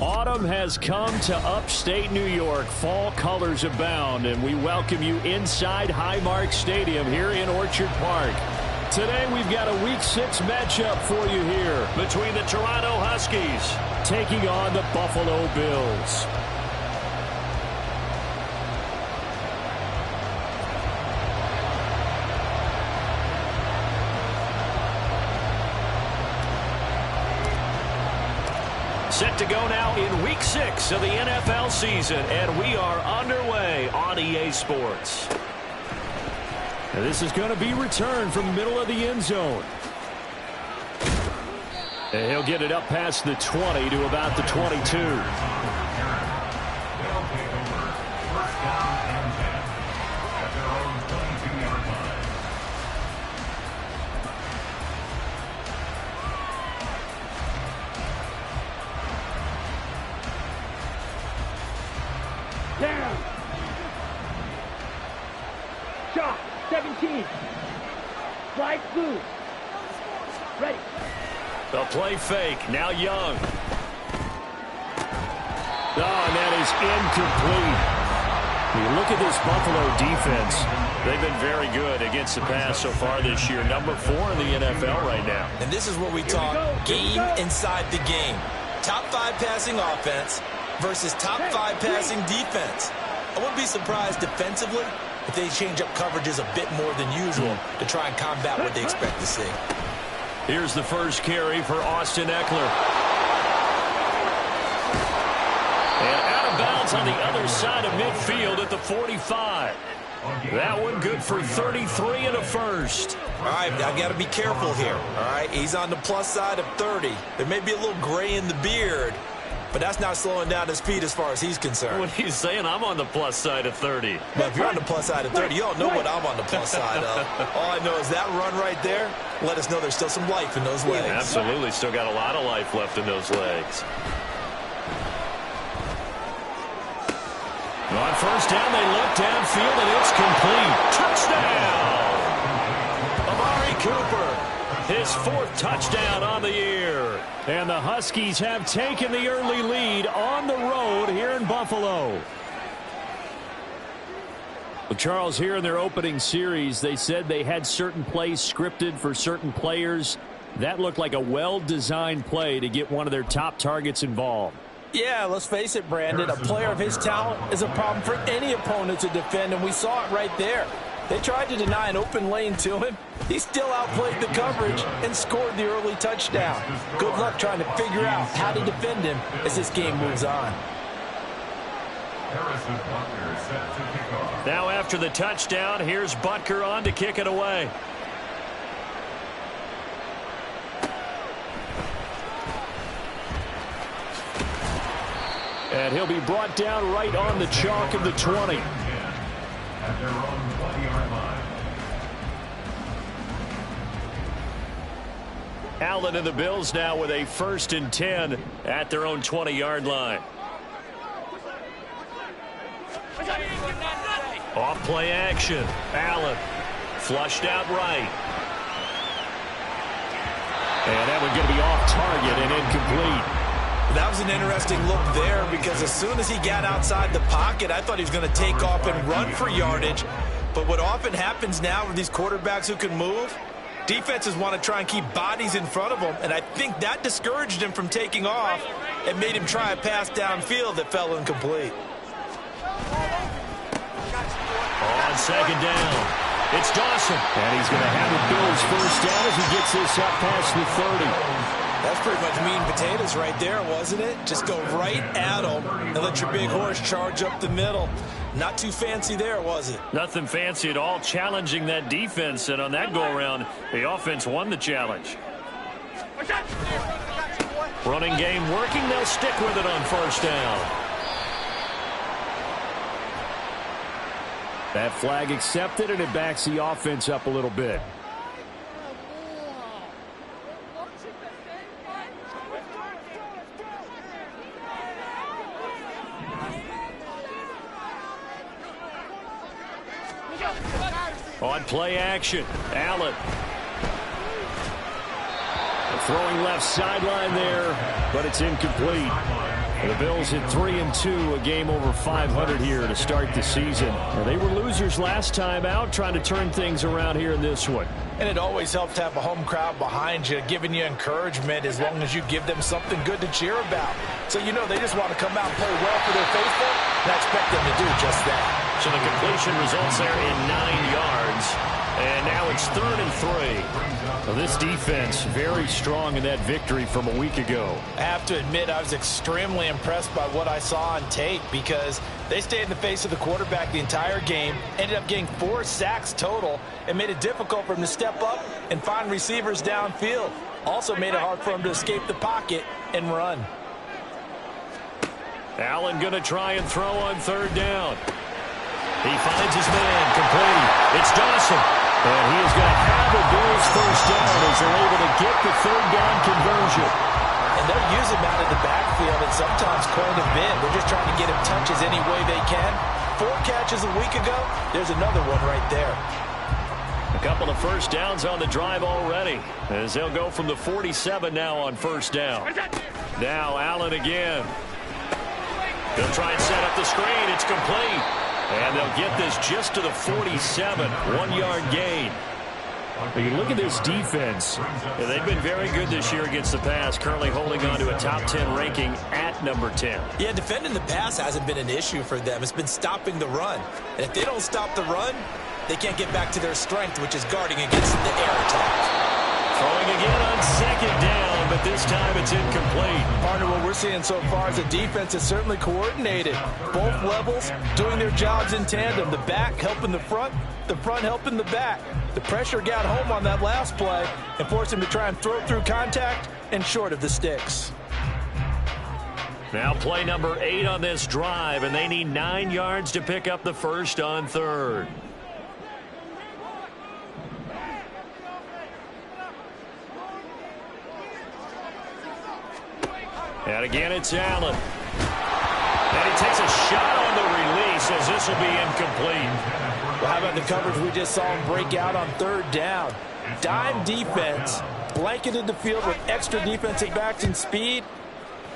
Autumn has come to upstate New York. Fall colors abound, and we welcome you inside Highmark Stadium here in Orchard Park. Today we've got a Week 6 matchup for you here between the Toronto Huskies taking on the Buffalo Bills. Set to go now in Week 6 of the NFL season, and we are underway on EA Sports. Now this is going to be returned from the middle of the end zone. And he'll get it up past the 20 to about the 22. Down. Shot. 17. Slide through. Ready. The play fake. Now Young. Oh, and that is incomplete. You look at this Buffalo defense. They've been very good against the pass so far this year. Number 4 in the NFL right now. And this is what we talk game inside the game. Top 5 passing offense versus top 5 passing defense. I wouldn't be surprised defensively if they change up coverages a bit more than usual to try and combat what they expect to see. Here's the first carry for Austin Eckler. And out of bounds on the other side of midfield at the 45. That one good for 33 and a first. All right, I got to be careful here. All right, he's on the plus side of 30. There may be a little gray in the beard, but that's not slowing down his speed as far as he's concerned. What he's saying, I'm on the plus side of 30. But if you're on the plus side of 30, you don't know what I'm on the plus side of. All I know is that run right there let us know there's still some life in those legs. Absolutely, still got a lot of life left in those legs. On first down, they look downfield, and it's complete. Touchdown! Amari Cooper, his 4th touchdown on the year. And the Huskies have taken the early lead on the road here in Buffalo. Well, Charles, here in their opening series, they said they had certain plays scripted for certain players. That looked like a well-designed play to get one of their top targets involved. Yeah, let's face it, Brandon. A player of his talent is a problem for any opponent to defend, and we saw it right there. They tried to deny an open lane to him. He still outplayed the coverage and scored the early touchdown. Good luck trying to figure out how to defend him as this game moves on. Now after the touchdown, here's Butker on to kick it away. And he'll be brought down right on the chalk of the 20. At their own 20-yard line. Allen and the Bills now with a 1st and 10 at their own 20-yard line. Off play action. Allen flushed out right. And that one going to be off target and incomplete. That was an interesting look there because as soon as he got outside the pocket, I thought he was going to take off and run for yardage. But what often happens now with these quarterbacks who can move, defenses want to try and keep bodies in front of them, and I think that discouraged him from taking off and made him try a pass downfield that fell incomplete. On second down, it's Dawson. And he's going to have the Bills first down as he gets this up past the 30. That's pretty much meat and potatoes right there, wasn't it? Just go right at them and let your big horse charge up the middle. Not too fancy there, was it? Nothing fancy at all, challenging that defense. And on that go-around, the offense won the challenge. Running game working. They'll stick with it on first down. That flag accepted, and it backs the offense up a little bit. On play action, Allen. Throwing left sideline there, but it's incomplete. The Bills at 3-2, a game over 500 here to start the season. They were losers last time out, trying to turn things around here in this one. And it always helps to have a home crowd behind you, giving you encouragement as long as you give them something good to cheer about. So you know they just want to come out and play well for their faithful, and I expect them to do just that. So the completion results there in 9 yards. And now it's 3rd and 3. Well, this defense very strong in that victory from a week ago. I have to admit I was extremely impressed by what I saw on tape because they stayed in the face of the quarterback the entire game, ended up getting 4 sacks total, and made it difficult for him to step up and find receivers downfield. Also made it hard for him to escape the pocket and run. Allen going to try and throw on 3rd down. He finds his man, complete. It's Dawson. And he is going to have a Bills first down as they're able to get the 3rd down conversion. And they'll use him out of the backfield and sometimes coin him in. They're just trying to get him touches any way they can. 4 catches a week ago. There's another one right there. A couple of first downs on the drive already as they'll go from the 47 now on 1st down. Now Allen again. They'll try and set up the screen. It's complete. And they'll get this just to the 47, 1-yard gain. You look at this defense. They've been very good this year against the pass, currently holding on to a top 10 ranking at number 10. Yeah, defending the pass hasn't been an issue for them. It's been stopping the run. And if they don't stop the run, they can't get back to their strength, which is guarding against the air attack. Throwing again on 2nd down, but this time it's incomplete. Partner, what we're seeing so far is the defense is certainly coordinated. Both levels doing their jobs in tandem. The back helping the front helping the back. The pressure got home on that last play and forced him to try and throw through contact and short of the sticks. Now play number 8 on this drive, and they need 9 yards to pick up the first on 3rd. And again, it's Allen. And he takes a shot on the release as this will be incomplete. Well, how about the coverage we just saw him break out on 3rd down? Dime defense, blanketed the field with extra defensive backs and speed,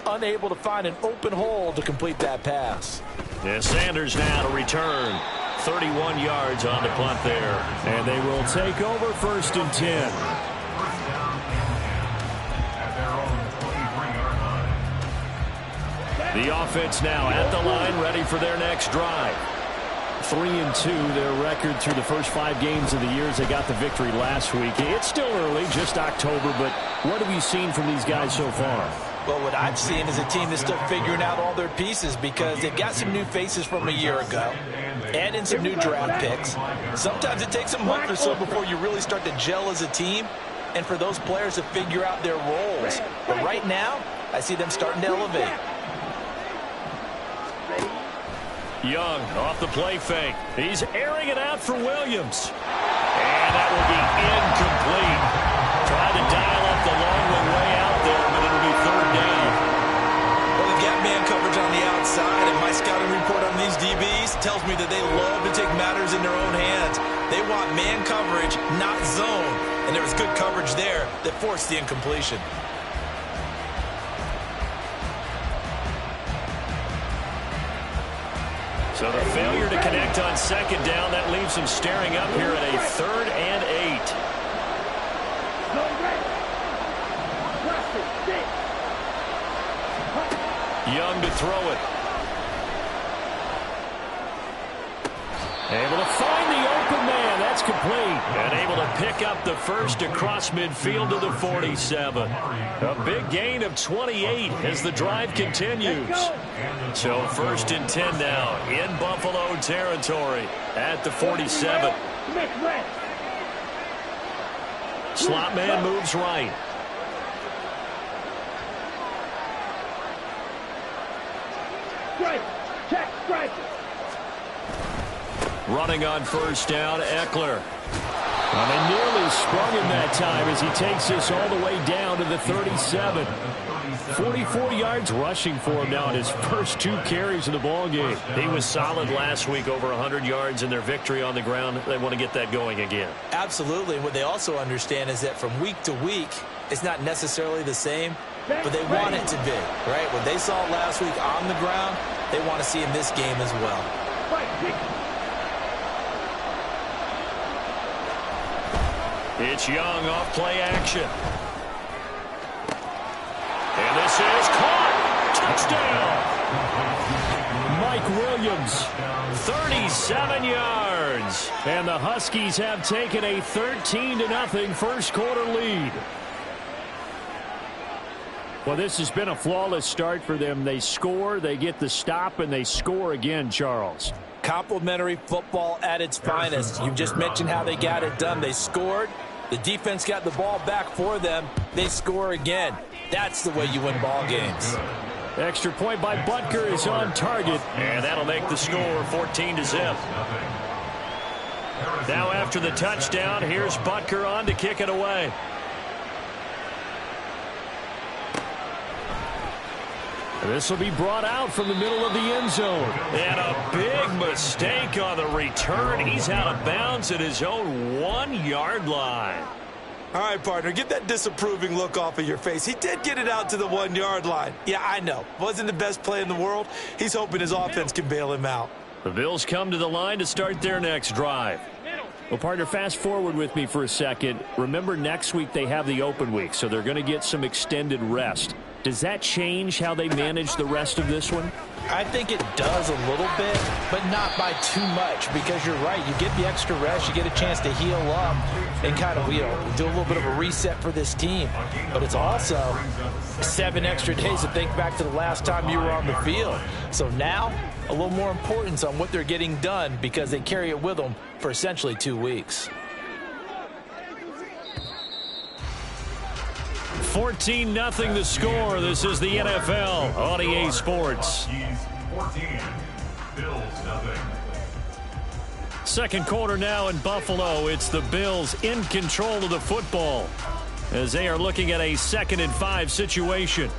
unable to find an open hole to complete that pass. Yeah, Sanders now to return. 31 yards on the punt there. And they will take over 1st and 10. The offense now at the line, ready for their next drive. 3-2, their record through the first 5 games of the year as they got the victory last week. It's still early, just October, but what have you seen from these guys so far? Well, what I've seen is a team that's still figuring out all their pieces because they've got some new faces from a year ago, add in some new draft picks. Sometimes it takes a month or so before you really start to gel as a team and for those players to figure out their roles. But right now, I see them starting to elevate. Young off the play fake. He's airing it out for Williams. And that will be incomplete. Tried to dial up the long one way out there, but it'll be 3rd down. Well, they've got man coverage on the outside, and my scouting report on these DBs tells me that they love to take matters in their own hands. They want man coverage, not zone. And there was good coverage there that forced the incompletion. So the failure to connect on 2nd down, that leaves them staring up here at a 3rd and 8. Young to throw it. Able to find the open man. That's complete. And able to pick up the first across midfield to the 47. A big gain of 28 as the drive continues. So 1st and 10 now in Buffalo territory at the 47. Slot man moves right. Check, strike. Running on 1st down, Eckler. And they nearly sprung him that time as he takes this all the way down to the 37. 44 yards rushing for him now in his first 2 carries of the ballgame. He was solid last week, over 100 yards in their victory on the ground. They want to get that going again. Absolutely. And what they also understand is that from week to week, it's not necessarily the same. but they want it to be, right? What they saw last week on the ground, they want to see in this game as well. It's Young off play action. And this is caught. Touchdown. Mike Williams, 37 yards. And the Huskies have taken a 13-0 first quarter lead. Well, this has been a flawless start for them. They score, they get the stop, and they score again, Charles. Complimentary football at its finest. You just mentioned how they got it done. They scored. The defense got the ball back for them. They score again. That's the way you win ball games. Extra point by Butker is on target, and that'll make the score 14-0. Now after the touchdown, here's Butker on to kick it away. This will be brought out from the middle of the end zone. And a big mistake on the return. He's out of bounds at his own 1-yard line. All right, partner, get that disapproving look off of your face. He did get it out to the 1-yard line. Yeah, I know. Wasn't the best play in the world. He's hoping his offense can bail him out. The Bills come to the line to start their next drive. Well, partner, fast forward with me for a second. Remember, next week they have the open week, so they're going to get some extended rest. Does that change how they manage the rest of this one? I think it does a little bit, but not by too much, because you're right. You get the extra rest, you get a chance to heal up and kind of, do a little bit of a reset for this team. But it's also 7 extra days to think back to the last time you were on the field. So now, a little more importance on what they're getting done because they carry it with them for essentially 2 weeks. 14-0 the score. This is the NFL on EA Sports. 14, Bills nothing. Second quarter now in Buffalo. It's the Bills in control of the football as they are looking at a 2nd and 5 situation.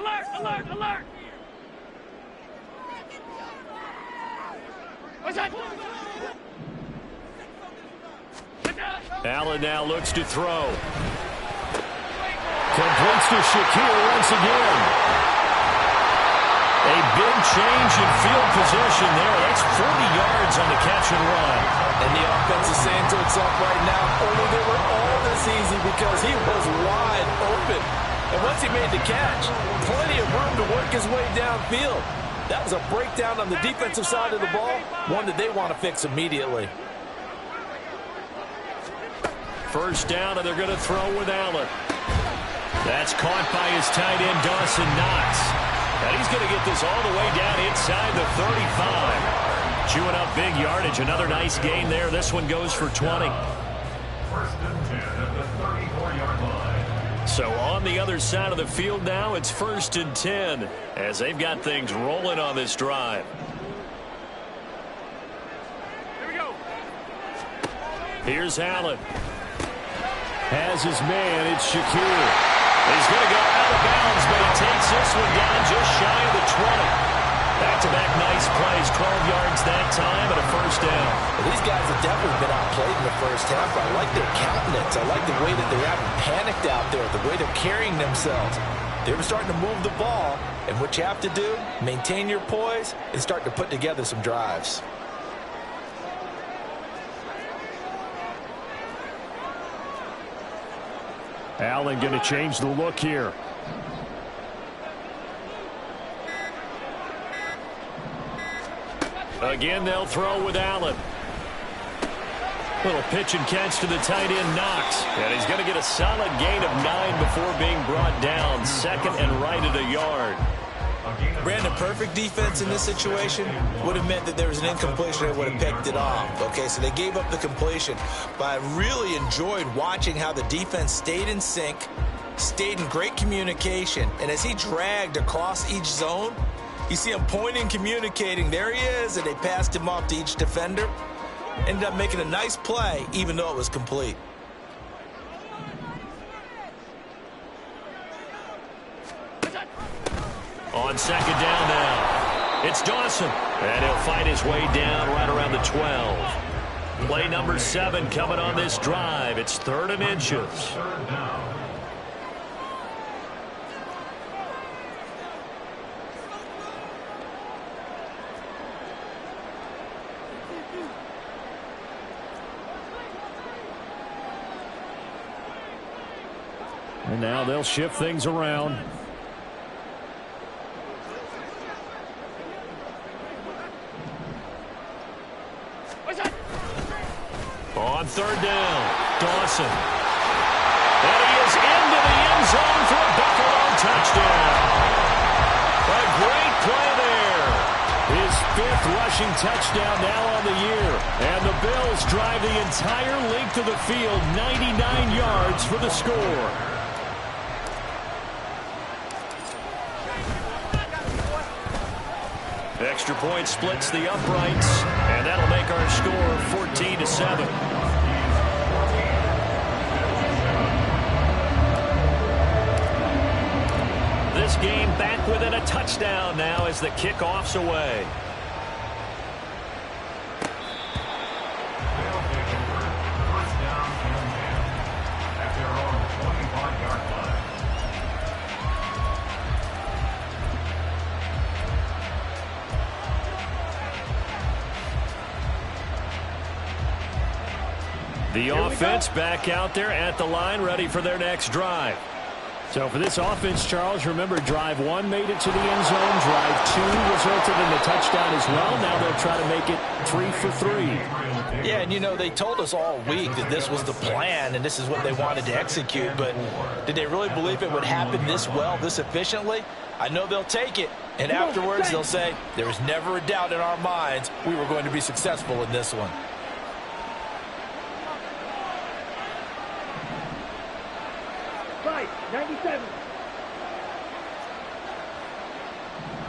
Alert! Allen now looks to throw. Completes to Shakir once again. A big change in field position there. That's 40 yards on the catch and run. And the offense is saying to itself right now, only they were all this easy because he was wide open. And once he made the catch, plenty of room to work his way downfield. That was a breakdown on the defensive side of the ball, one that they want to fix immediately. First down, and they're going to throw with Allen. That's caught by his tight end, Dawson Knox. And he's going to get this all the way down inside the 35. Chewing up big yardage. Another nice gain there. This one goes for 20. First and 10 at the 34-yard line. So on the other side of the field now, it's 1st and 10 as they've got things rolling on this drive. Here we go. Here's Allen. Has his man. It's Shakir. He's going to go out of bounds, but he takes this one down just shy of the 20. Back-to-back nice plays, 12 yards that time, and a first down. Well, these guys have definitely been outplayed in the first half. I like their countenance. I like the way that they haven't panicked out there, the way they're carrying themselves. They were starting to move the ball, and what you have to do, maintain your poise, and start to put together some drives. Allen going to change the look here. Again, they'll throw with Allen. Little pitch and catch to the tight end, Knox. And he's going to get a solid gain of 9 before being brought down. 2nd and right at a yard. Brandon, perfect defense in this situation would have meant that there was an incompletion and would have picked it off. Okay, so they gave up the completion. But I really enjoyed watching how the defense stayed in sync, stayed in great communication. And as he dragged across each zone, you see him pointing, communicating. There he is, and they passed him off to each defender. Ended up making a nice play, even though it was complete. On second down now, it's Dawson. And he'll fight his way down right around the 12. Play number 7 coming on this drive. It's 3rd and inches. Third down. And now they'll shift things around. On 3rd down, Dawson. And he is into the end zone for a Buffalo touchdown. A great play there. His 5th rushing touchdown now on the year. And the Bills drive the entire length of the field, 99 yards for the score. Extra point splits the uprights, and that'll make our score 14-7. This game back within a touchdown now as the kickoff's away. They'll take over. First down and 10 at their own 25-yard line. The offense back out there at the line, ready for their next drive. So for this offense, Charles, remember drive 1 made it to the end zone. Drive 2 resulted in a touchdown as well. Now they'll try to make it 3 for 3. Yeah, and you know, they told us all week that this was the plan and this is what they wanted to execute. But did they really believe it would happen this well, this efficiently? I know they'll take it. And afterwards, they'll say, there was never a doubt in our minds we were going to be successful in this one. Right, 97.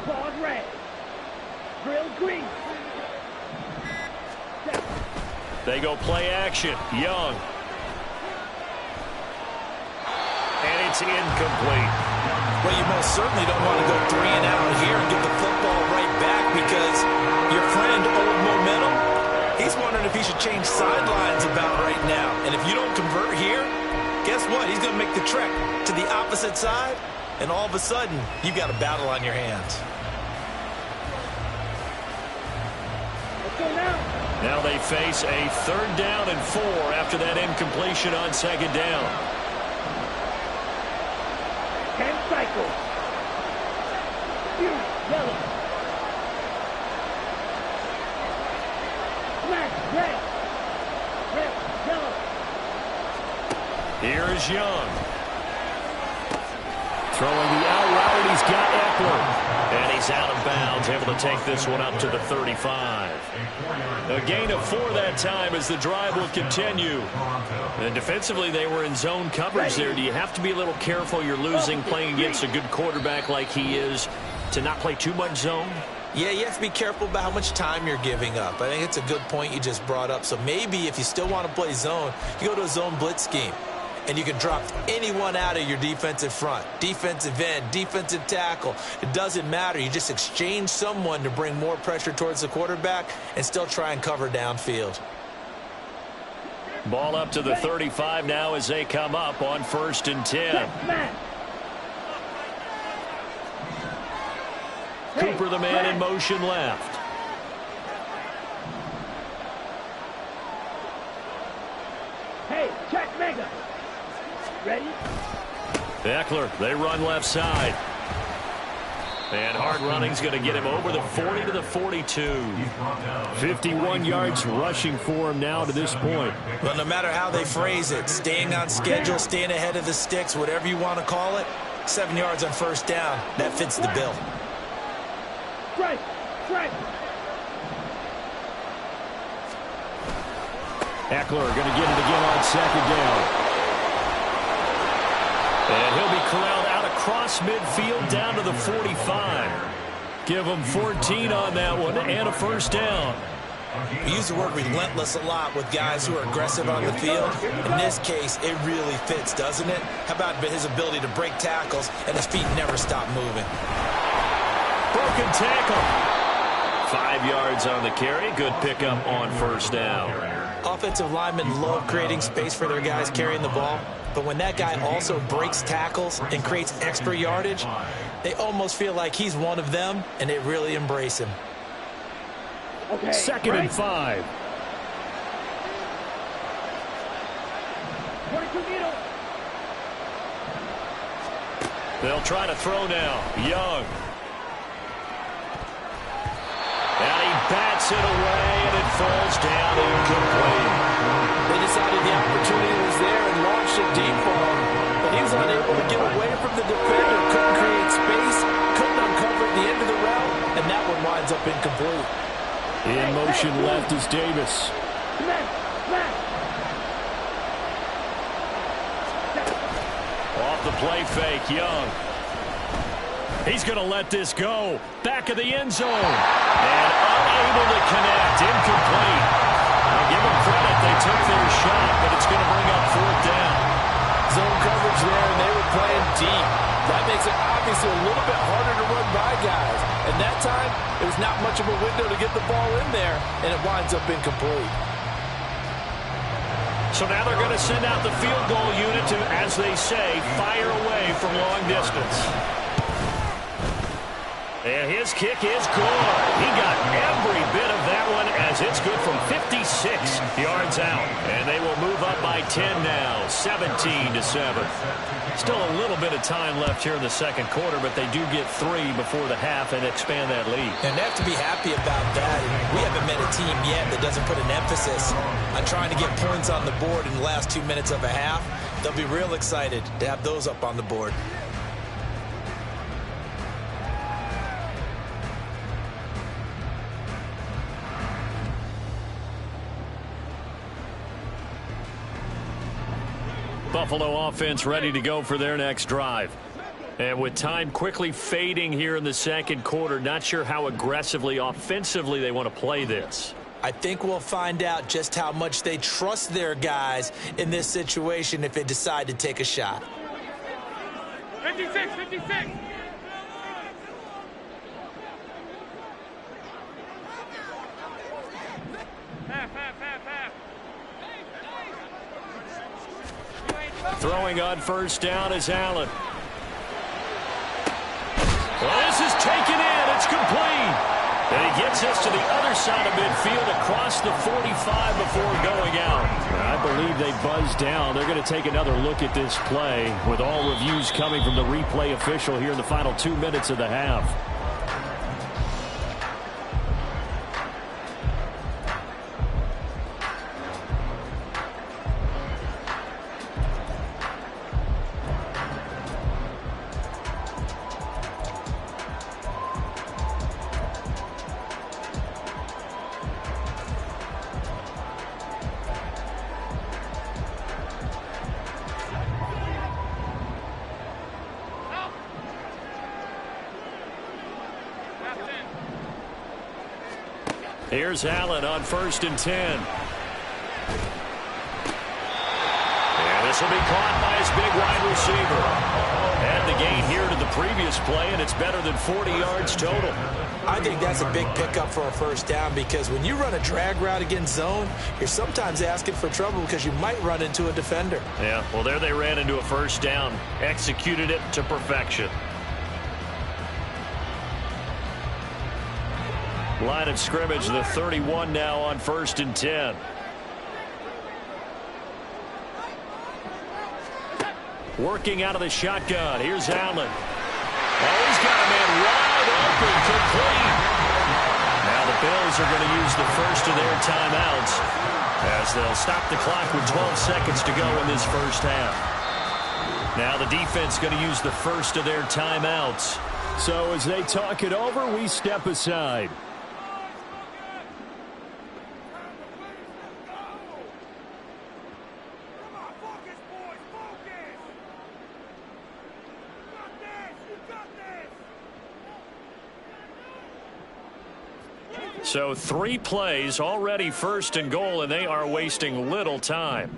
Claws red. Drill green. They go play action. Young. And it's incomplete. Well, you most certainly don't want to go 3 and out here and get the football right back because your friend, Old Momentum, he's wondering if he should change sidelines about right now. And if you don't convert here, guess what? He's going to make the trek to the opposite side, and all of a sudden, you've got a battle on your hands. Let's go now. Now they face a 3rd down and 4 after that incompletion on second down. 10 cycles. Yellow. Black, red. Red, yellow. Here is Young. Throwing the out route, and he's got Eckler. And he's out of bounds, able to take this one up to the 35. A gain of 4 that time as the drive will continue. And defensively, they were in zone coverage there. Do you have to be a little careful? You're losing playing against a good quarterback like he is to not play too much zone? Yeah, you have to be careful about how much time you're giving up. I think it's a good point you just brought up. So maybe if you still want to play zone, you go to a zone blitz scheme. And you can drop anyone out of your defensive front, defensive end, defensive tackle. It doesn't matter. You just exchange someone to bring more pressure towards the quarterback and still try and cover downfield. Ball up to the 35 now as they come up on 1st and 10. Cooper, the man in motion left. Hey, check mega. Ready? Eckler, they run left side. And hard running's going to get him over the 40 to the 42. 51 yards rushing for him now to this point. Well, no matter how they phrase it, staying on schedule, staying ahead of the sticks, whatever you want to call it, 7 yards on 1st down, that fits the bill. Strike, strike. Eckler going to get it again on 2nd down. And he'll be corralled out across midfield down to the 45. Give him 14 on that one and a 1st down. We use the word relentless a lot with guys who are aggressive on the field. In this case, it really fits, doesn't it? How about his ability to break tackles and his feet never stop moving? Broken tackle. 5 yards on the carry. Good pickup on first down. Offensive linemen love creating space for their guys carrying the ball, but when that guy also breaks tackles and creates extra yardage, they almost feel like he's one of them, and they really embrace him. Okay, 2nd and 5. 22 needle. They'll try to throw now. Young. And he bats it away, and it falls down incomplete. They decided the opportunity was there and launched it deep for him, but he was unable to get away from the defender, couldn't create space, couldn't uncover at the end of the route, and that one winds up incomplete. In motion left is Davis. Off the play fake, Young. He's going to let this go. Back of the end zone. And unable to connect. Incomplete. I'll give them credit. They took their shot, but it's going to bring up 4th down. Zone coverage there, and they were playing deep. That makes it obviously a little bit harder to run by guys. And that time, it was not much of a window to get the ball in there, and it winds up incomplete. So now they're going to send out the field goal unit to, as they say, fire away from long distance. And his kick is good. He got every bit of that one as it's good from 56 yards out. And they will move up by 10 now, 17-7. Still a little bit of time left here in the second quarter, but they do get 3 before the half and expand that lead. And they have to be happy about that. We haven't met a team yet that doesn't put an emphasis on trying to get points on the board in the last 2 minutes of a half. They'll be real excited to have those up on the board. Buffalo offense ready to go for their next drive. And with time quickly fading here in the second quarter, not sure how aggressively, offensively they want to play this. I think we'll find out just how much they trust their guys in this situation if they decide to take a shot. 56, 56. Throwing on first down is Allen. Well, this is taken in. It's complete. And he gets us to the other side of midfield across the 45 before going out. I believe they buzzed down. They're going to take another look at this play with all reviews coming from the replay official here in the final 2 minutes of the half. Here's Allen on 1st and 10. And this will be caught by his big wide receiver. And the gain here to the previous play, and it's better than 40 yards total. I think that's a big pickup for a first down because when you run a drag route against zone, you're sometimes asking for trouble because you might run into a defender. Yeah, well, there they ran into a first down. Executed it to perfection. Line of scrimmage, the 31 now on 1st and 10. Working out of the shotgun. Here's Allen. Oh, he's got a man wide open, complete. Now the Bills are going to use the first of their timeouts as they'll stop the clock with 12 seconds to go in this first half. Now the defense going to use the first of their timeouts. So as they talk it over, we step aside. So 3 plays already 1st and goal, and they are wasting little time.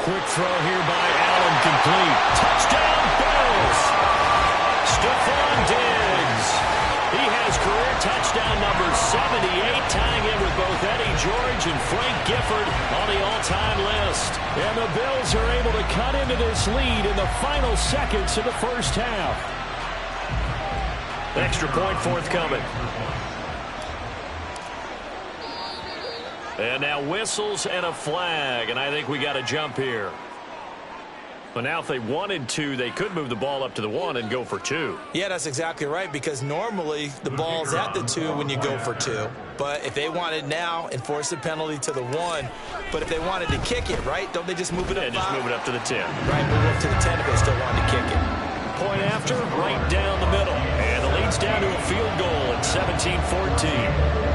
quick throw here by Allen, complete. Touchdown, Bills! Stephon Diggs. He has career touchdown number 78, tying in with both Eddie George and Frank Gifford on the all-time list. And the Bills are able to cut into this lead in the final seconds of the first half. Extra point forthcoming. And now whistles and a flag, and I think we got a jump here. But now if they wanted to, they could move the ball up to the 1 and go for 2. Yeah, that's exactly right, because normally the ball's at the 2 when you go for 2. But if they wanted now, enforce the penalty to the 1. But if they wanted to kick it, right, don't they just move it up? Yeah, just move it up to the 10. Right, move it up to the 10 if they still wanted to kick it. Point after, right down the middle. And the lead's down to a field goal at 17-14.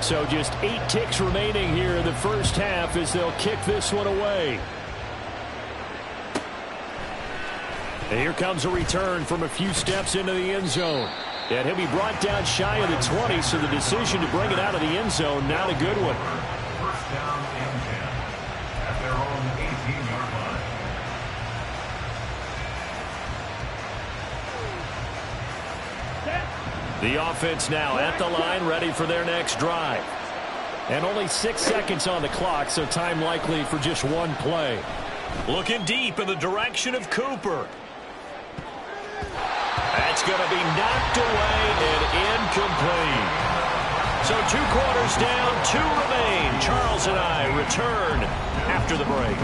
So just 8 ticks remaining here in the first half as they'll kick this one away. And here comes a return from a few steps into the end zone. And he'll be brought down shy of the 20, so the decision to bring it out of the end zone, not a good one. First down and 10 at their own 18-yard line. The offense now at the line, ready for their next drive. And only 6 seconds on the clock, so time likely for just one play. Looking deep in the direction of Cooper. That's going to be knocked away and incomplete. So 2 quarters down, 2 remain. Charles and I return after the break.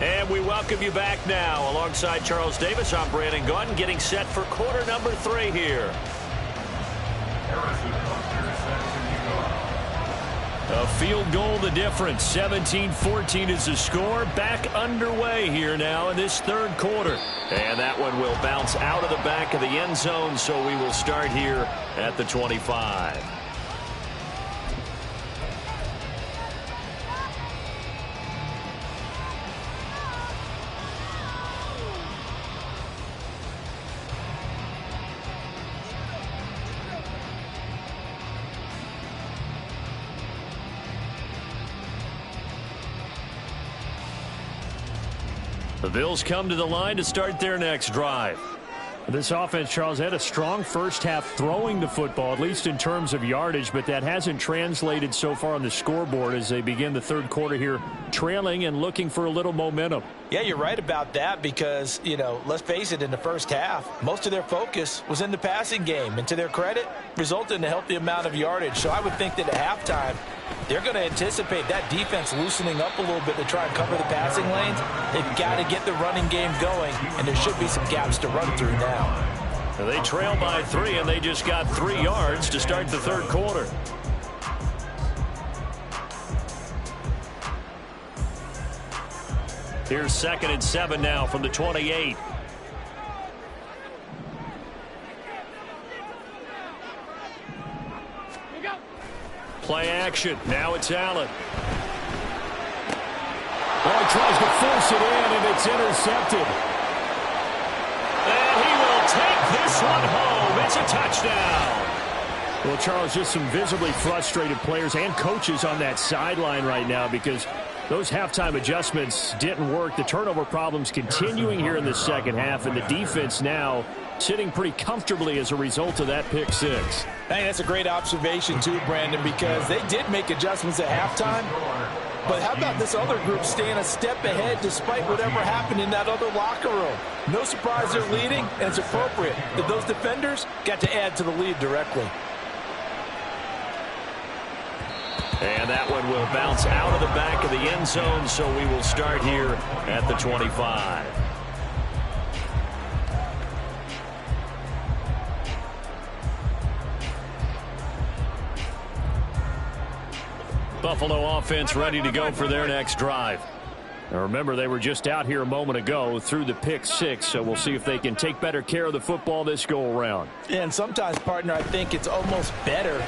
And we welcome you back now. Alongside Charles Davis, I'm Brandon Gaudin, getting set for quarter number 3 here. A field goal the difference. 17-14 is the score. Back underway here now in this third quarter. And that one will bounce out of the back of the end zone, so we will start here at the 25. The Bills come to the line to start their next drive. This offense, Charles, had a strong first half throwing the football, at least in terms of yardage, but that hasn't translated so far on the scoreboard as they begin the third quarter here, trailing and looking for a little momentum. Yeah, you're right about that because, you know, let's face it, in the first half, most of their focus was in the passing game. And to their credit, resulted in a healthy amount of yardage. So I would think that at halftime, they're going to anticipate that defense loosening up a little bit to try and cover the passing lanes. They've got to get the running game going, and there should be some gaps to run through now. They trail by 3, and they just got 3 yards to start the third quarter. Here's 2nd and 7 now from the 28. Play action. Now it's Allen. Oh, he tries to force it in, and it's intercepted. And he will take this one home. It's a touchdown. Well, Charles, just some visibly frustrated players and coaches on that sideline right now because those halftime adjustments didn't work. The turnover problems continuing here in the second half, and the defense now sitting pretty comfortably as a result of that pick 6. I think that's a great observation too, Brandon, because they did make adjustments at halftime. But how about this other group staying a step ahead despite whatever happened in that other locker room? No surprise they're leading, and it's appropriate that those defenders got to add to the lead directly. And that one will bounce out of the back of the end zone, so we will start here at the 25. Buffalo offense ready to go for their next drive. Now remember, they were just out here a moment ago through the pick six, so we'll see if they can take better care of the football this go-around. And sometimes, partner, I think it's almost better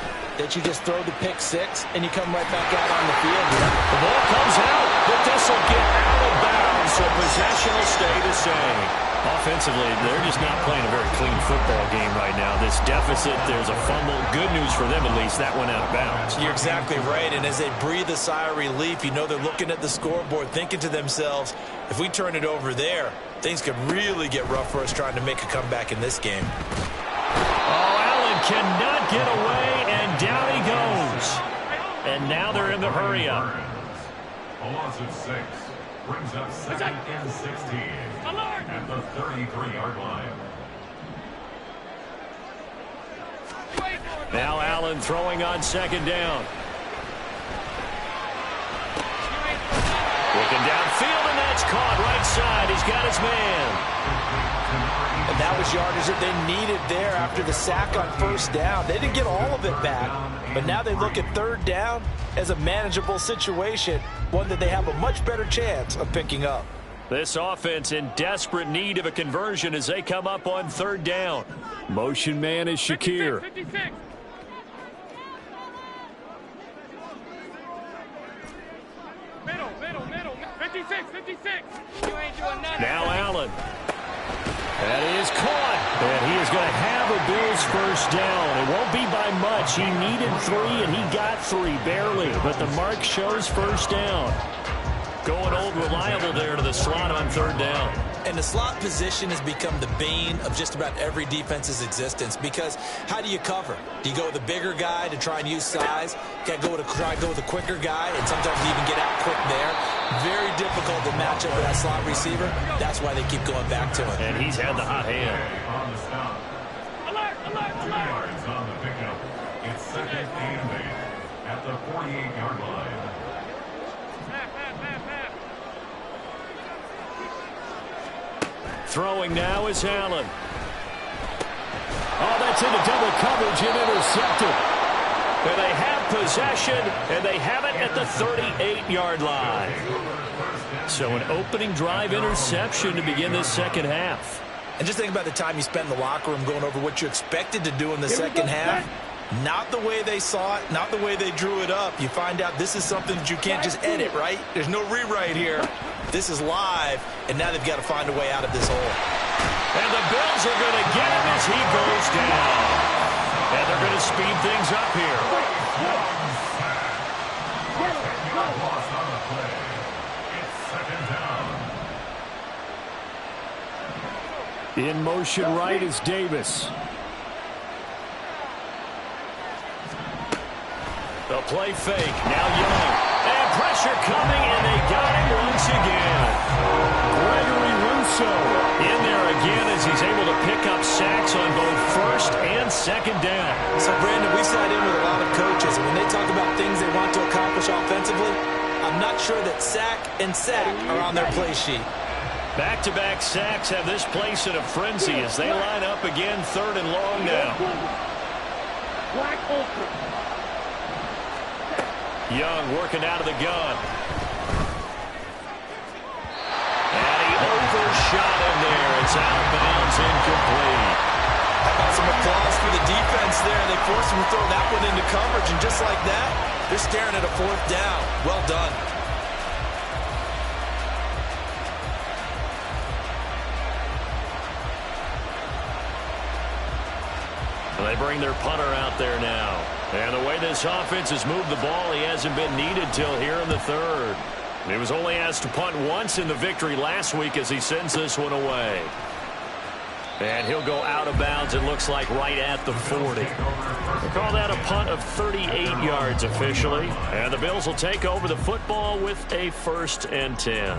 that you just throw the pick six and you come right back out on the field. The ball comes out, but this will get out of bounds, so possession will stay the same. Offensively, they're just not playing a very clean football game right now. This deficit, there's a fumble. Good news for them, at least. That went out of bounds. You're exactly right, and as they breathe a sigh of relief, you know they're looking at the scoreboard, thinking to themselves, if we turn it over there, things could really get rough for us trying to make a comeback in this game. Oh, Allen cannot get away, and down he goes. And now they're in the hurry-up. A loss of 6 brings up 2nd and 16 at the 33-yard line. Now Allen throwing on 2nd down. Looking downfield, and that's caught right side. He's got his man. And that was yardage that they needed there after the sack on 1st down. They didn't get all of it back, but now they look at 3rd down as a manageable situation, one that they have a much better chance of picking up. This offense in desperate need of a conversion as they come up on 3rd down. Motion man is Shakir. 56. Middle. 56. You ain't doing nothing. Now Allen. That is caught. And he is going to have a Bills 1st down. It won't be by much. He needed 3, and he got 3, barely. But the mark shows 1st down. Going old reliable there to the slot on 3rd down. And the slot position has become the bane of just about every defense's existence, because how do you cover? Do you go with a bigger guy to try and use size? You got to try and go with a quicker guy, and sometimes you even get out quick there. Very difficult to match up with that slot receiver. That's why they keep going back to him. And he's had the hot hand. On the stop. Alert. 2 yards on the pickup. It's 2nd and 8 at the 48-yard line. Throwing now is Allen. Oh, that's into double coverage and intercepted. And they have possession, and they have it at the 38-yard line. So an opening drive interception to begin this 2nd half. And just think about the time you spent in the locker room going over what you expected to do in the 2nd half. Not the way they saw it, not the way they drew it up. You find out this is something that you can't just edit, right? There's no rewrite here. This is live, and now they've got to find a way out of this hole. And the Bills are going to get him as he goes down. And they're going to speed things up here. Loss on the play. It's 2nd down. In motion right is Davis. The play fake. Now Young. And pressure coming, and they got him once again. Gregory Rousseau in there again as he's able to pick up sacks on both 1st and 2nd down. So, Brandon, we sat in with a lot of coaches, and when they talk about things they want to accomplish offensively, I'm not sure that sack and sack are on their play sheet. Back-to-back sacks have this place in a frenzy as they line up again 3rd and long now. Black ultra. Young working out of the gun. And he overshot him there. It's out of bounds, incomplete. How about some applause for the defense there? They forced him to throw that one into coverage, and just like that, they're staring at a 4th down. Well done. They bring their punter out there now. And the way this offense has moved the ball, he hasn't been needed till here in the 3rd. He was only asked to punt once in the victory last week as he sends this one away. And he'll go out of bounds, it looks like, right at the 40. They call that a punt of 38 yards officially. And the Bills will take over the football with a 1st and 10.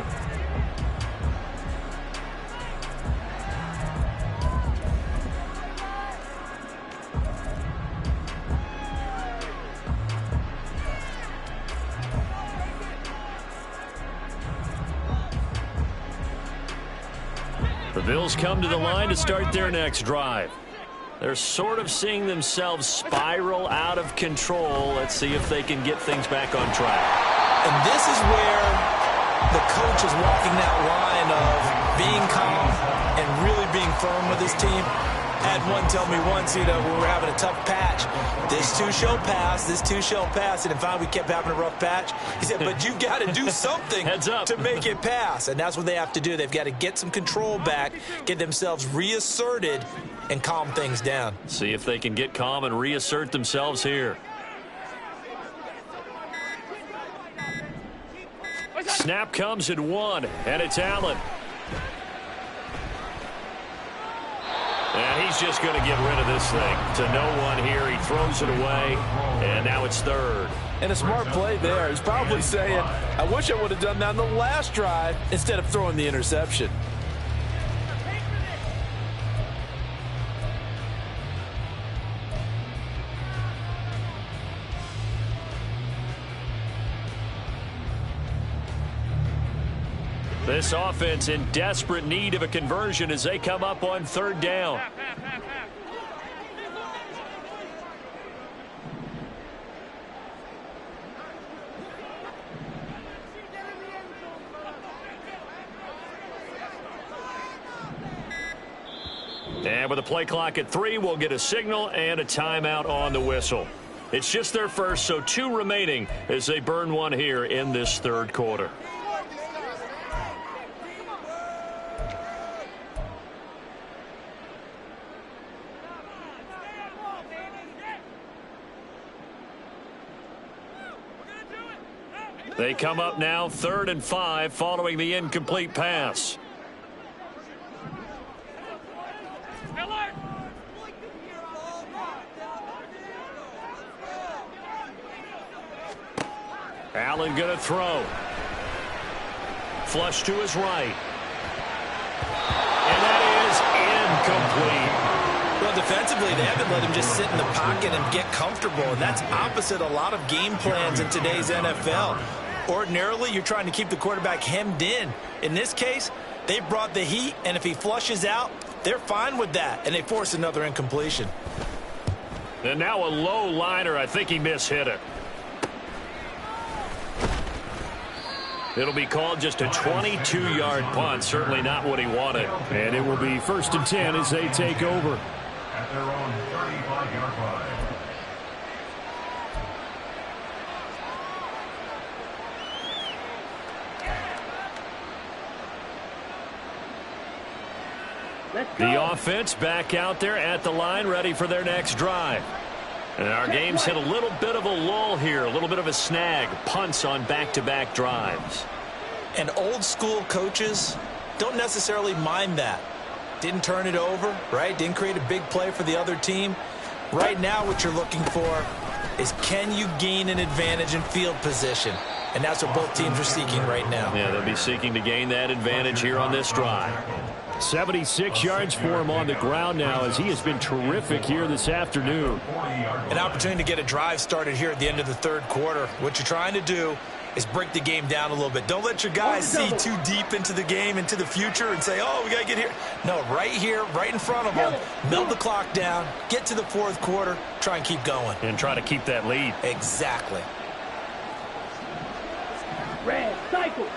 The Bills come to the line to start their next drive. They're sort of seeing themselves spiral out of control. Let's see if they can get things back on track. And this is where the coach is walking that line of being calm and really being firm with his team. I had one tell me once, when we were having a tough patch, this too shall pass, this too shall pass. And if we kept having a rough patch, he said, but you got to do something to make it pass. And that's what they have to do. They've got to get some control back, get themselves reasserted, and calm things down. See if they can get calm and reassert themselves here. Snap comes at 1, and it's Allen. And he's just going to get rid of this thing. To no one here. He throws it away, and now it's 3rd. And a smart play there. He's probably saying, I wish I would have done that on the last drive instead of throwing the interception. This offense in desperate need of a conversion as they come up on 3rd down. And with a play clock at 3, we'll get a signal and a timeout on the whistle. It's just their first, so 2 remaining as they burn one here in this 3rd quarter. They come up now 3rd and 5 following the incomplete pass. Allen going to throw. Flush to his right. And that is incomplete. Well, defensively, they haven't let him just sit in the pocket and get comfortable, and that's opposite a lot of game plans in today's NFL. Ordinarily, you're trying to keep the quarterback hemmed in. In this case, they brought the heat, and if he flushes out, they're fine with that, and they force another incompletion. And now a low liner. I think he mishit it. It'll be called just a 22-yard punt. Certainly not what he wanted. And it will be 1st and 10 as they take over. At their own 35-yard line. The offense back out there at the line, ready for their next drive. And our game's hit a little bit of a lull here, a little bit of a snag. Punts on back-to-back drives. And old-school coaches don't necessarily mind that. Didn't turn it over, right? Didn't create a big play for the other team. Right now what you're looking for is, can you gain an advantage in field position? And that's what both teams are seeking right now. Yeah, they'll be seeking to gain that advantage here on this drive. 76 yards for him on the ground now as he has been terrific here this afternoon. An opportunity to get a drive started here at the end of the 3rd quarter. What you're trying to do is break the game down a little bit. Don't let your guys see too deep into the game, into the future, and say, oh, we got to get here. No, right here, right in front of them, melt the clock down, get to the 4th quarter, try and keep going. And try to keep that lead. Exactly. Red, cycle.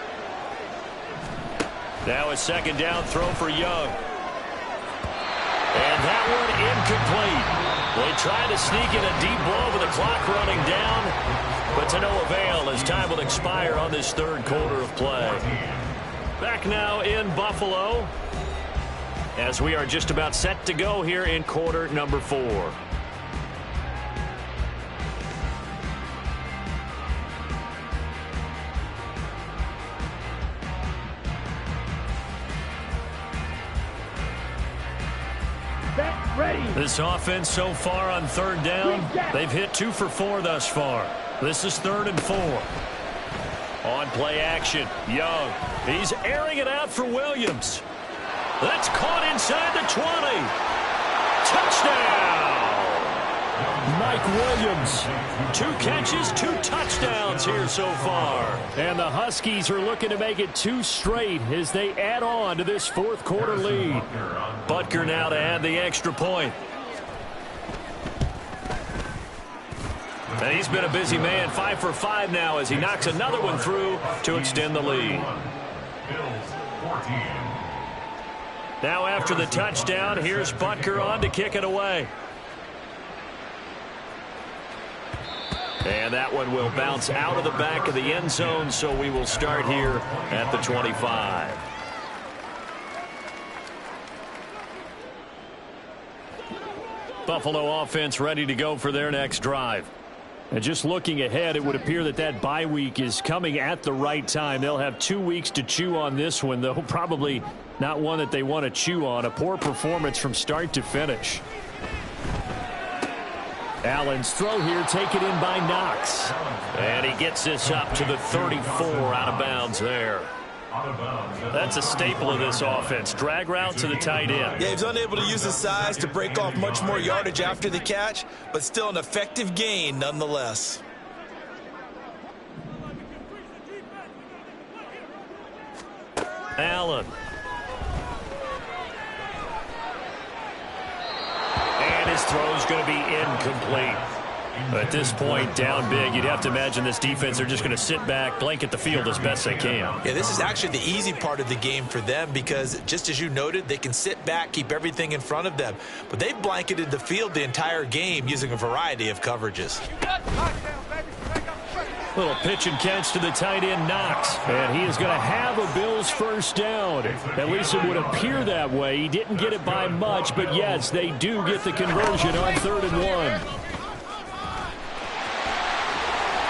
Now a 2nd down throw for Young. And that one incomplete. They tried to sneak in a deep ball with the clock running down, but to no avail as time will expire on this 3rd quarter of play. Back now in Buffalo as we are just about set to go here in quarter number 4. This offense so far on 3rd down, they've hit 2 for 4 thus far. This is 3rd and 4. On play action, Young. He's airing it out for Williams. That's caught inside the 20. Touchdown! Mike Williams. 2 catches, 2 touchdowns here so far. And the Huskies are looking to make it 2 straight as they add on to this 4th quarter lead. Butker now to add the extra point. And he's been a busy man, 5 for 5 now as he knocks another one through to extend the lead. Bills 14. Now after the touchdown, here's Butker on to kick it away. And that one will bounce out of the back of the end zone, so we will start here at the 25. Buffalo offense ready to go for their next drive. And just looking ahead, it would appear that that bye week is coming at the right time. They'll have 2 weeks to chew on this one, though probably not one that they want to chew on. A poor performance from start to finish. Allen's throw here taken in by Knox. And he gets this up to the 34 out of bounds there. That's a staple of this offense. Drag route to the tight end. Yeah, he's unable to use his size to break off much more yardage after the catch, but still an effective gain nonetheless. Allen. And his throw's going to be incomplete. At this point, down big, you'd have to imagine this defense, they're just going to sit back, blanket the field as best they can. Yeah, this is actually the easy part of the game for them because, just as you noted, they can sit back, keep everything in front of them. But they've blanketed the field the entire game using a variety of coverages. Little pitch and catch to the tight end, Knox. And he is going to have a Bills first down. At least it would appear that way. He didn't get it by much, but yes, they do get the conversion on 3rd and 1.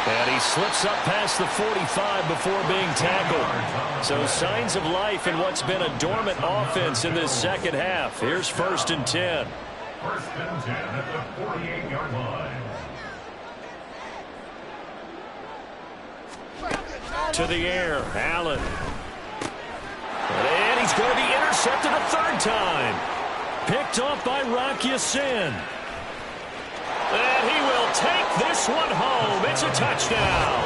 And he slips up past the 45 before being tackled. So signs of life in what's been a dormant offense in this second half. Here's 1st and 10. 1st and 10 at the 48-yard line. To the air, Allen. And he's going to be intercepted a 3rd time. Picked off by Rock Ya-Sin. And he will take this one home. It's a touchdown.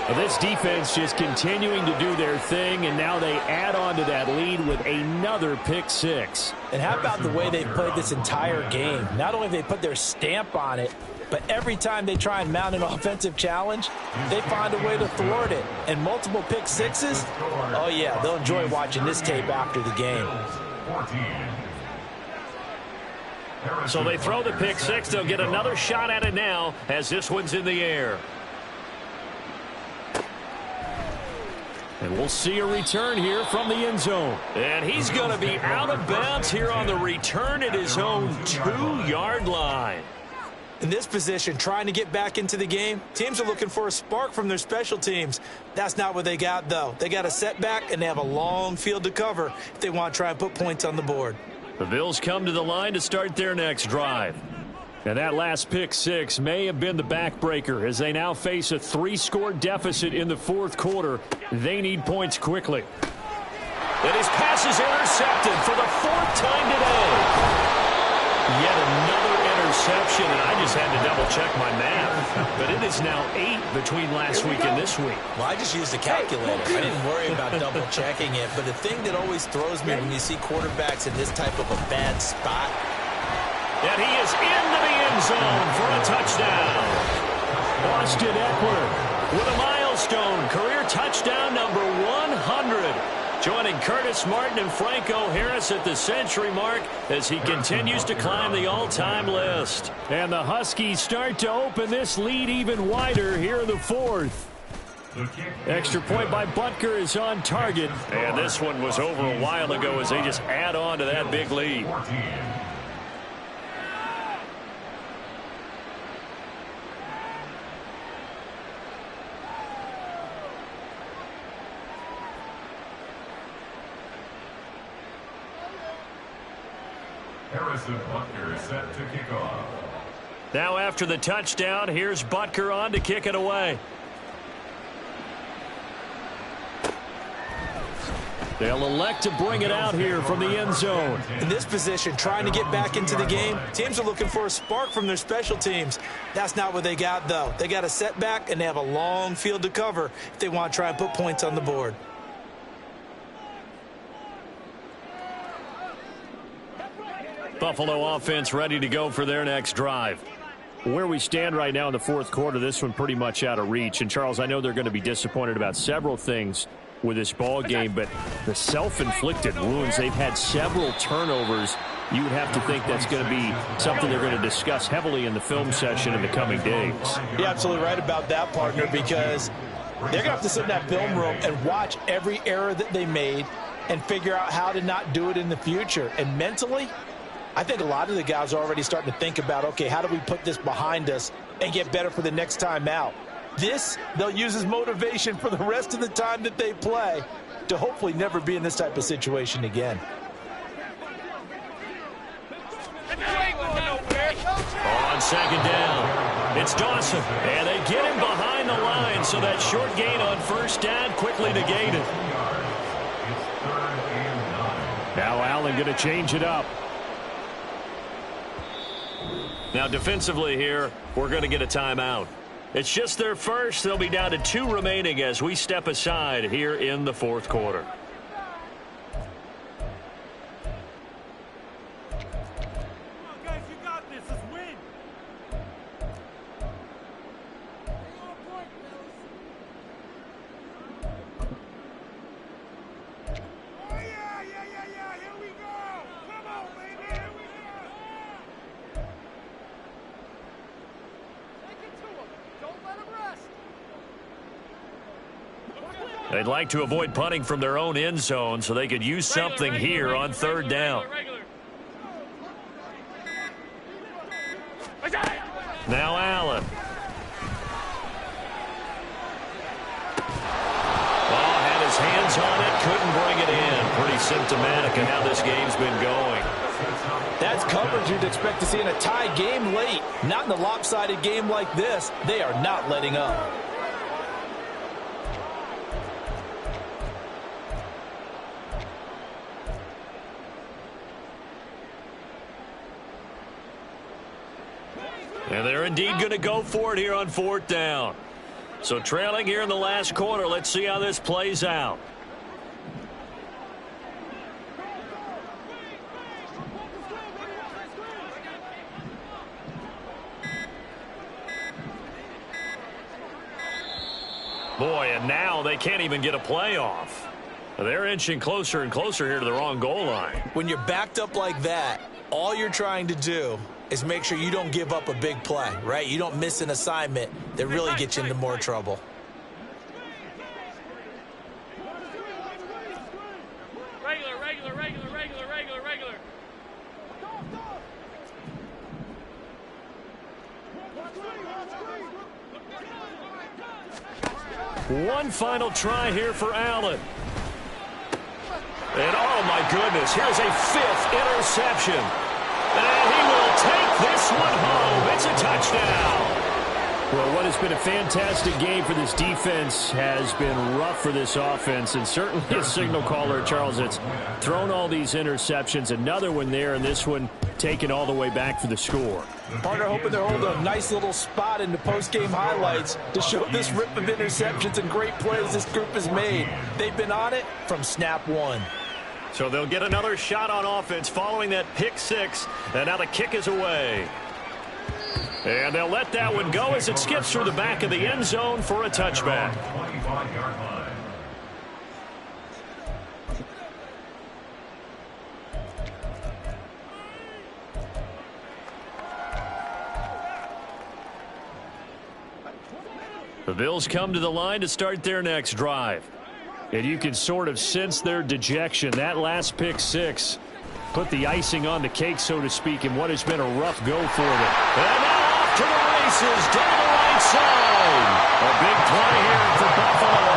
Well, this defense just continuing to do their thing, and now they add on to that lead with another pick 6. And how about the way they've played this entire game? Not only have they put their stamp on it, but every time they try and mount an offensive challenge, they find a way to thwart it. And multiple pick 6s, oh yeah, they'll enjoy watching this tape after the game. So they throw the pick 6. They'll get another shot at it now as this one's in the air. And we'll see a return here from the end zone. And he's going to be out of bounds here on the return at his own 2-yard line. In this position, trying to get back into the game, teams are looking for a spark from their special teams. That's not what they got, though. They got a setback, and they have a long field to cover if they want to try and put points on the board. The Bills come to the line to start their next drive. And that last pick 6 may have been the backbreaker as they now face a 3-score deficit in the 4th quarter. They need points quickly. And his pass is intercepted for the 4th time today. Yet another interception, and I just had to double-check my math. But it is now 8 between last week and this week. Well, I just used the calculator. I didn't worry about double-checking it. But the thing that always throws me when you see quarterbacks in this type of a bad spot. And he is into the end zone for a touchdown. Austin Eckler with a milestone career touchdown number 100. Joining Curtis Martin and Franco Harris at the century mark as he continues to climb the all-time list. And the Huskies start to open this lead even wider here in the 4th. Extra point by Butker is on target. And this one was over a while ago as they just add on to that big lead. Harrison Butker set to kick off. Now after the touchdown, here's Butker on to kick it away. They'll elect to bring it out here from the end zone. In this position, trying to get back into the game, teams are looking for a spark from their special teams. That's not what they got, though. They got a setback, and they have a long field to cover if they want to try and put points on the board. Buffalo offense ready to go for their next drive. Where we stand right now in the fourth quarter, this one pretty much out of reach. And, Charles, I know they're going to be disappointed about several things with this ball game, but the self-inflicted wounds, they've had several turnovers. You would have to think that's going to be something they're going to discuss heavily in the film session in the coming days. You're absolutely right about that, partner, because they're going to have to sit in that film room and watch every error that they made and figure out how to not do it in the future. And mentally, I think a lot of the guys are already starting to think about, okay, how do we put this behind us and get better for the next time out? This, they'll use as motivation for the rest of the time that they play to hopefully never be in this type of situation again. On second down, it's Dawson, and they get him behind the line, so that short gain on first down quickly negated. Now Allen going to change it up. Now defensively here, we're going to get a timeout. It's just their first. They'll be down to 2 remaining as we step aside here in the fourth quarter. They'd like to avoid punting from their own end zone so they could use something here on third down. Now Allen. Oh, had his hands on it, couldn't bring it in. Pretty symptomatic of how this game's been going. That's coverage you'd expect to see in a tie game late. Not in a lopsided game like this. They are not letting up. And they're indeed going to go for it here on fourth down. So trailing here in the last quarter, let's see how this plays out. Boy, and now they can't even get a playoff. They're inching closer and closer here to the wrong goal line. When you're backed up like that, all you're trying to do is make sure you don't give up a big play, right? You don't miss an assignment that really gets you into more trouble. Regular. One final try here for Allen. And oh my goodness, here's a 5th interception. And he will take this one home. It's a touchdown. Well, what has been a fantastic game for this defense has been rough for this offense, and certainly a signal caller, Charles, that's thrown all these interceptions. Another one there, and this one taken all the way back for the score. Partner hoping they're holding a nice little spot in the post-game highlights to show this rip of interceptions and great plays this group has made. They've been on it from snap one. So they'll get another shot on offense following that pick 6, and now the kick is away. And they'll let that one go as it skips through the back of the end zone for a touchback. The Bills come to the line to start their next drive. And you can sort of sense their dejection. That last pick 6 put the icing on the cake, so to speak, in what has been a rough go for them. And now off to the races down the right side. A big play here for Buffalo.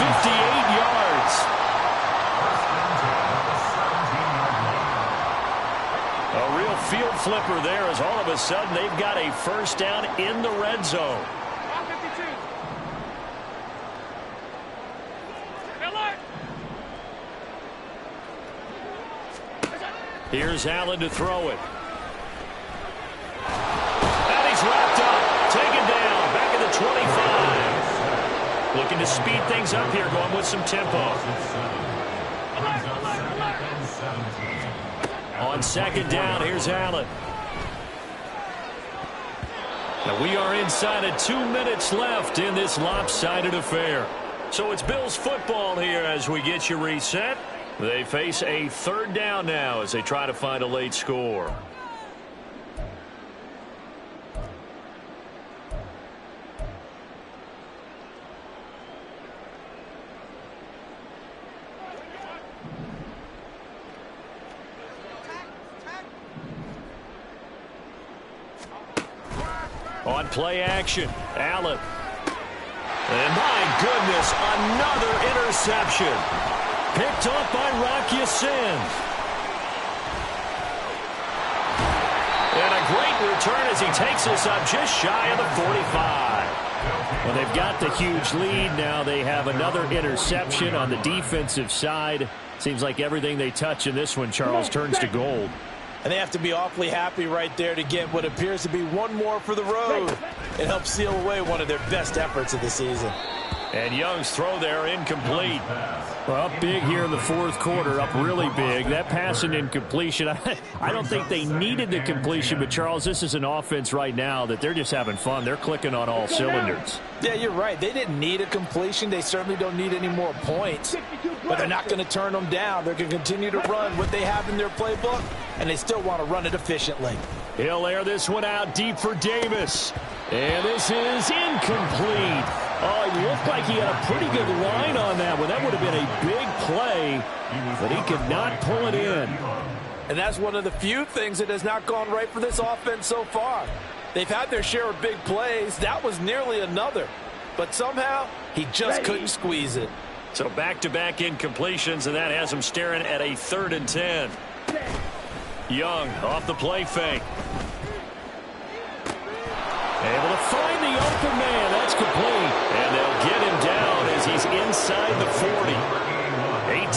58 yards. A real field flipper there as all of a sudden they've got a first down in the red zone. Here's Allen to throw it. And he's wrapped up. Taken down. Back at the 25. Looking to speed things up here, going with some tempo. On second down, here's Allen. And we are inside of 2 minutes left in this lopsided affair. So it's Bills football here as we get you reset. They face a third down now as they try to find a late score. On play action, Allen. And my goodness, another interception. Picked off by Rocky Sin. And a great return as he takes us up just shy of the 45. Well, they've got the huge lead. Now they have another interception on the defensive side. Seems like everything they touch in this one, Charles, turns to gold. And they have to be awfully happy right there to get what appears to be one more for the road. It helps seal away one of their best efforts of the season. And Young's throw there incomplete. Well, up big here in the fourth quarter, up really big. That pass and incompletion, I don't think they needed the completion, but Charles, this is an offense right now that they're just having fun. They're clicking on all cylinders. Yeah, you're right. They didn't need a completion. They certainly don't need any more points. But they're not going to turn them down. They're going to continue to run what they have in their playbook, and they still want to run it efficiently. He'll air this one out deep for Davis. And this is incomplete. Oh, it looked like he had a pretty good line on that one. That would have been a big play, but he could not pull it in. And that's one of the few things that has not gone right for this offense so far. They've had their share of big plays. That was nearly another. But somehow, he just couldn't squeeze it. So back-to-back incompletions, and that has him staring at a 3rd and 10. Young off the play fake. Able to find the open man. That's complete. And they'll get him down as he's inside the 40.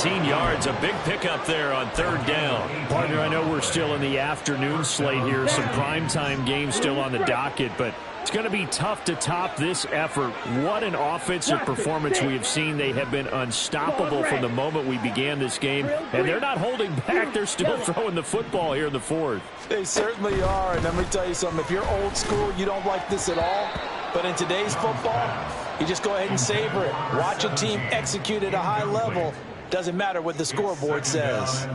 18 yards, a big pickup there on 3rd down. Partner, I know we're still in the afternoon slate here. Some primetime games still on the docket, but it's going to be tough to top this effort. What an offensive performance we have seen. They have been unstoppable from the moment we began this game, and they're not holding back. They're still throwing the football here in the 4th. They certainly are, and let me tell you something. If you're old school, you don't like this at all. But in today's football, you just go ahead and savor it. Watch a team execute at a high level. Doesn't matter what the scoreboard says.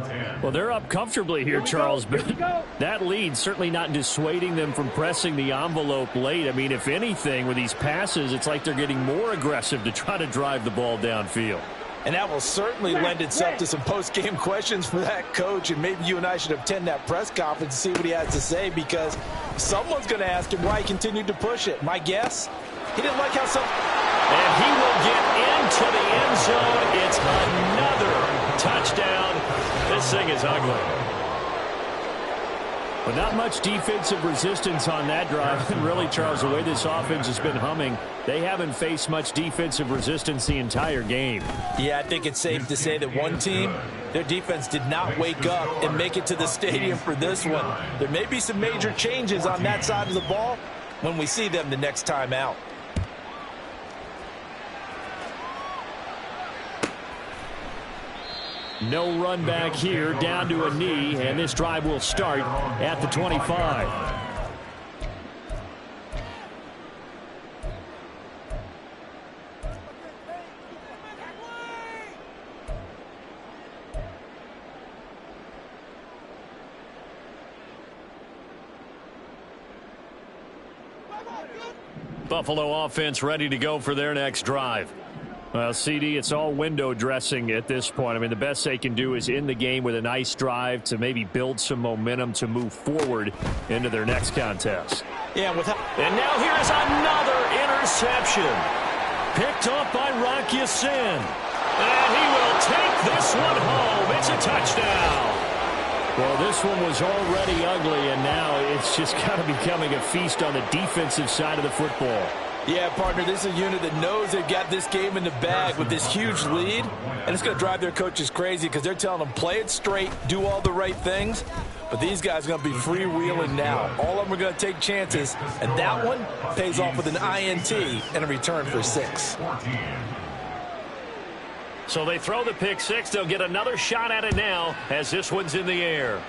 Well, they're up comfortably here, Charles, but that lead certainly not dissuading them from pressing the envelope late. I mean, if anything, with these passes, it's like they're getting more aggressive to try to drive the ball downfield. And that will certainly lend itself to some post-game questions for that coach, and maybe you and I should attend that press conference and see what he has to say, because someone's going to ask him why he continued to push it. My guess, he didn't like how some... And he will get into the end zone. It's another touchdown. This thing is ugly. But not much defensive resistance on that drive. And really, Charles, the way this offense has been humming, they haven't faced much defensive resistance the entire game. Yeah, I think it's safe to say that one team, their defense did not wake up and make it to the stadium for this one. There may be some major changes on that side of the ball when we see them the next time out. No run back here, down to a knee, and this drive will start at the 25. Buffalo offense ready to go for their next drive. Well, CD, it's all window dressing at this point. I mean, the best they can do is end the game with a nice drive to maybe build some momentum to move forward into their next contest. Yeah, and now here's another interception. Picked up by Rocky Sin. And he will take this one home. It's a touchdown. Well, this one was already ugly, and now it's just kind of becoming a feast on the defensive side of the football. Yeah, partner, this is a unit that knows they've got this game in the bag with this huge lead, and it's going to drive their coaches crazy because they're telling them play it straight, do all the right things, but these guys are going to be freewheeling now. All of them are going to take chances, and that one pays off with an INT and a return for 6. So they throw the pick 6. They'll get another shot at it now as this one's in the air.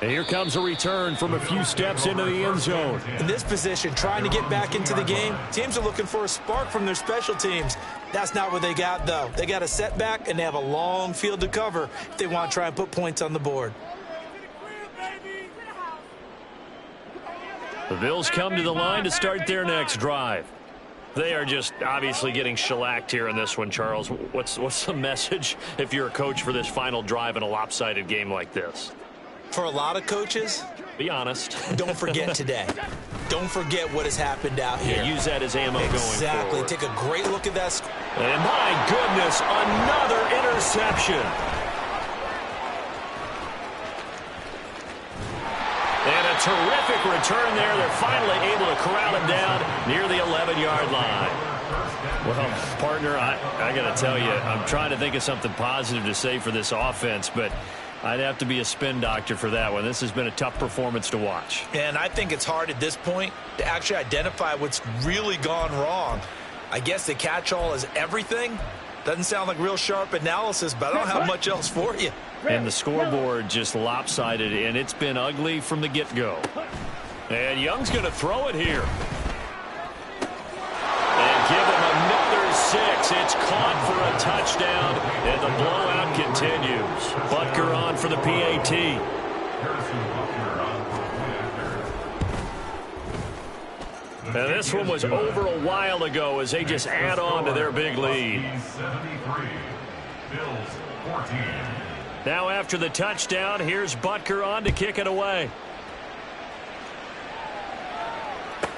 And here comes a return from a few steps into the end zone. In this position, trying to get back into the game, teams are looking for a spark from their special teams. That's not what they got, though. They got a setback, and they have a long field to cover if they want to try and put points on the board. The Bills come to the line to start their next drive. They are just obviously getting shellacked here in this one, Charles. What's the message if you're a coach for this final drive in a lopsided game like this? For a lot of coaches, be honest. Don't forget today. Don't forget what has happened out here. Yeah, use that as ammo going forward. Exactly. Take a great look at that. And my goodness, another interception. And a terrific return there. They're finally able to corral him down near the 11-yard line. Well, partner, I got to tell you, I'm trying to think of something positive to say for this offense, but I'd have to be a spin doctor for that one. This has been a tough performance to watch. And I think it's hard at this point to actually identify what's really gone wrong. I guess the catch-all is everything. Doesn't sound like real sharp analysis, but I don't have much else for you. And the scoreboard just lopsided, and it's been ugly from the get-go. And Young's going to throw it here. And give him another 6. It's caught for a touchdown, and the blowout continues. Butker on for the PAT. And this one was over a while ago as they just add on to their big lead. Now after the touchdown, here's Butker on to kick it away.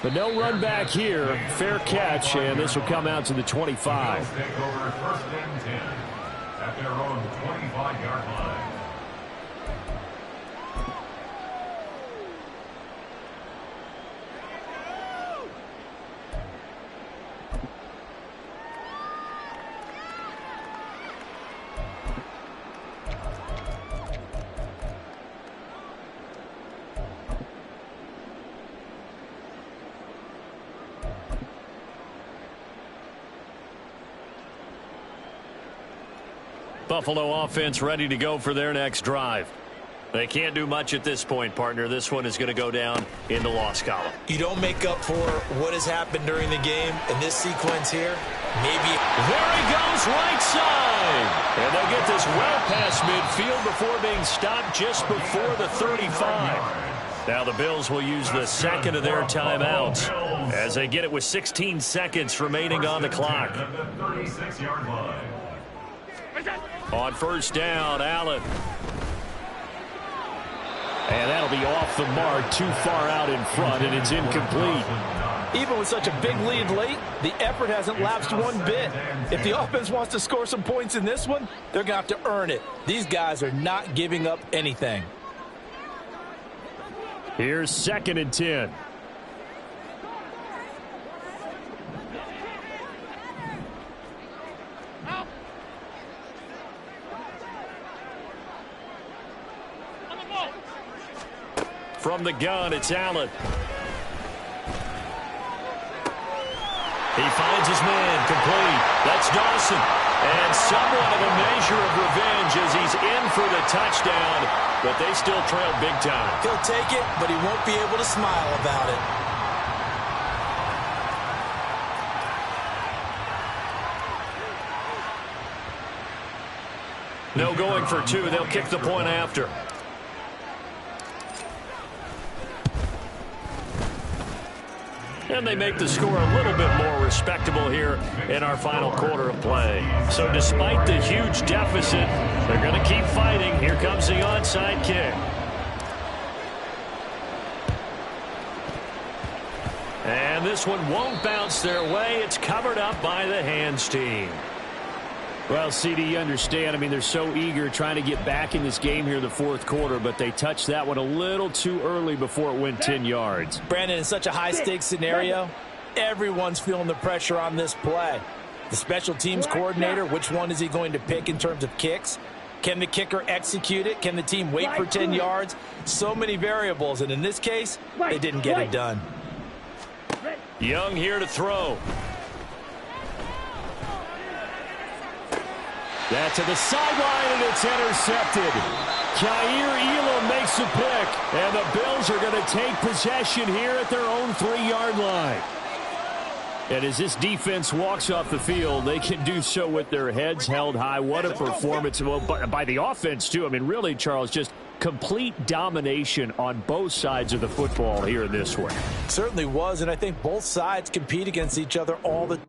But no run back here. Fair catch, and this will come out to the 25. Take over first and 10 at their own 25-yard line. Buffalo offense ready to go for their next drive. They can't do much at this point, partner. This one is going to go down in the loss column. You don't make up for what has happened during the game in this sequence here. Maybe. There he goes, right side. And they'll get this well past midfield before being stopped just before the 35. Now the Bills will use the second of their timeouts as they get it with 16 seconds remaining on the clock. 36-yard line. On first down, Allen. And that'll be off the mark, too far out in front, and it's incomplete. Even with such a big lead late, the effort hasn't lapsed one bit. If the offense wants to score some points in this one, they're going to have to earn it. These guys are not giving up anything. Here's 2nd and 10. From the gun, it's Allen. He finds his man, complete. That's Dawson. And somewhat of a measure of revenge as he's in for the touchdown, but they still trail big time. He'll take it, but he won't be able to smile about it. No going for 2. They'll kick the point after. And they make the score a little bit more respectable here in our final quarter of play. So despite the huge deficit, they're going to keep fighting. Here comes the onside kick. And this one won't bounce their way. It's covered up by the hands team. Well, CD, you understand. I mean, they're so eager trying to get back in this game here in the fourth quarter, but they touched that one a little too early before it went 10 yards. Brandon, in such a high-stakes scenario, everyone's feeling the pressure on this play. The special teams coordinator, which one is he going to pick in terms of kicks? Can the kicker execute it? Can the team wait for 10 yards? So many variables, and in this case, they didn't get it done. Young here to throw. That's to the sideline, and it's intercepted. Kaiir Elam makes a pick, and the Bills are going to take possession here at their own 3-yard line. And as this defense walks off the field, they can do so with their heads held high. What a performance by the offense, too. I mean, really, Charles, just complete domination on both sides of the football here in this one. Certainly was, and I think both sides compete against each other all the